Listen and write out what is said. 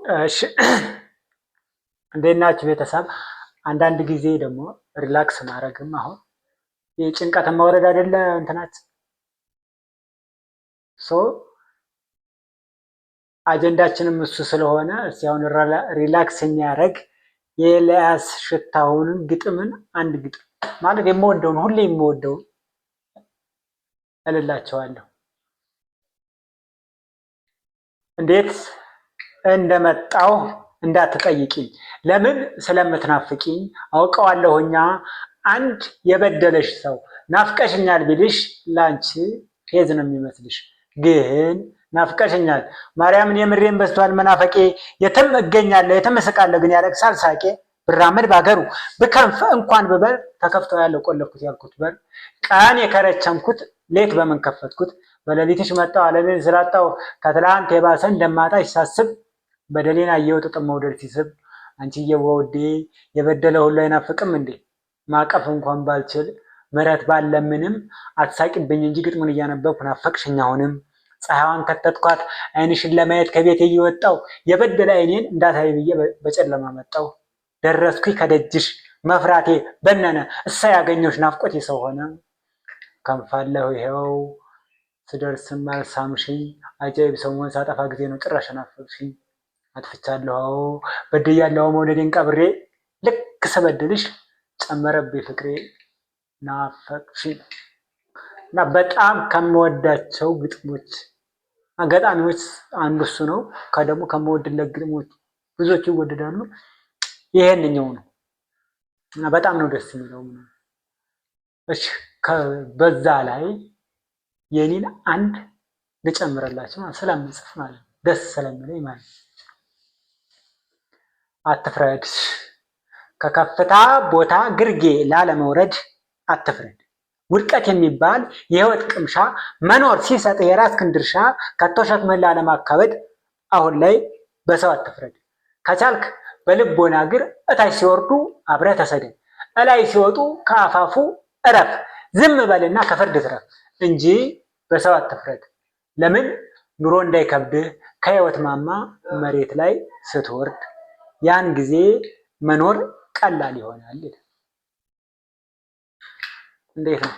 እሺ እንዴት ናችሁ ቤተሰብ? አንዳንድ ጊዜ ደግሞ ሪላክስ ማድረግም አሁን የጭንቀትን ማውረድ አይደለ እንትናት ሶ አጀንዳችንም እሱ ስለሆነ እስቲ አሁን ሪላክስ የሚያደርግ የኤልያስ ሽታሁንን ግጥምን አንድ ግጥም ማለት የምወደውን ሁሌ የምወደውን እልላቸዋለሁ። እንዴት እንደመጣው እንዳትጠይቂኝ፣ ለምን ስለምትናፍቂኝ አውቀዋለሁኛ። አንድ የበደለሽ ሰው ናፍቀሽኛል ቢልሽ ላንቺ ፌዝ ነው የሚመስልሽ፣ ግን ናፍቀሽኛል። ማርያምን የምሬን በስቷል መናፈቄ። የትም እገኛለሁ የትም እስቃለሁ፣ ግን ያለቅሳል ሳቄ። ብራመድ ባገሩ ብከንፍ እንኳን ብበር ተከፍቶ ያለው ቆለፍኩት ያልኩት በር። ቀን የከረቸምኩት ሌት በምን ከፈትኩት? በሌሊትሽ መጣው ዓለምን ስላጣው ከትላንት የባሰ እንደማጣሽ ሳስብ በደሌን አየው ጥጥም መውደድ ሲስብ። አንቺዬ ውዴ የበደለ ሁሉ አይናፍቅም እንዴ? ማቀፍ እንኳን ባልችል ምሕረት ባለምንም አትሳቂብኝ እንጂ ግጥሙን እያነበብኩ ናፈቅሽኝ አሁንም። ፀሐይዋን ከተትኳት ዓይንሽን ለማየት ከቤቴ እየወጣው የበደለ ዓይኔን እንዳታይ ብዬ በጨለማ መጣው። ደረስኩኝ ከደጅሽ መፍራቴ በነነ እሳይ ያገኘሁሽ ናፍቆቴ ሰው ሆነ። ከንፋለሁ ይሄው ስደርስም አልሳምሽኝ፣ አጃይብ ሰሞን ሳጠፋ ጊዜ ነው ጭራሽ ናፈቅሽኝ። አጥፍቻለሁ በድያለሁ መውደዴን ቀብሬ፣ ልክ ስበድልሽ ጨመረብኝ ፍቅሬ ናፈቅሽኝ። እና በጣም ከምወዳቸው ግጥሞች ገጣሚዎች አንዱ እሱ ነው። ከደግሞ ከምወድለት ግጥሞች ብዙዎቹ ይወደዳሉ፣ ይሄንኛው ነው እና በጣም ነው ደስ የሚለው። እሺ በዛ ላይ የኔን አንድ ልጨምርላችሁ ስለምጽፍ ማለት ደስ ስለሚለኝ ማለት አትፍረድ፣ ከከፍታ ቦታ ግርጌ ላለመውረድ አትፍረድ። ውድቀት የሚባል የህይወት ቅምሻ መኖር ሲሰጥ የራስህን ድርሻ፣ ከቶ ሸክምህን ላለማካበድ አሁን ላይ በሰው አትፍረድ። ከቻልክ በልቦና እግር እታች ሲወርዱ አብረህ ተሰደድ፣ እላይ ሲወጡ ከአፋፉ እረፍ። ዝም በልና ከፍርድ ትረፍ እንጂ በሰው አትፍረድ። ለምን ኑሮ እንዳይከብድህ ከህይወት ማማ መሬት ላይ ስትወርድ፣ ያን ጊዜ መኖር ቀላል ይሆናል። እንዴት ነው?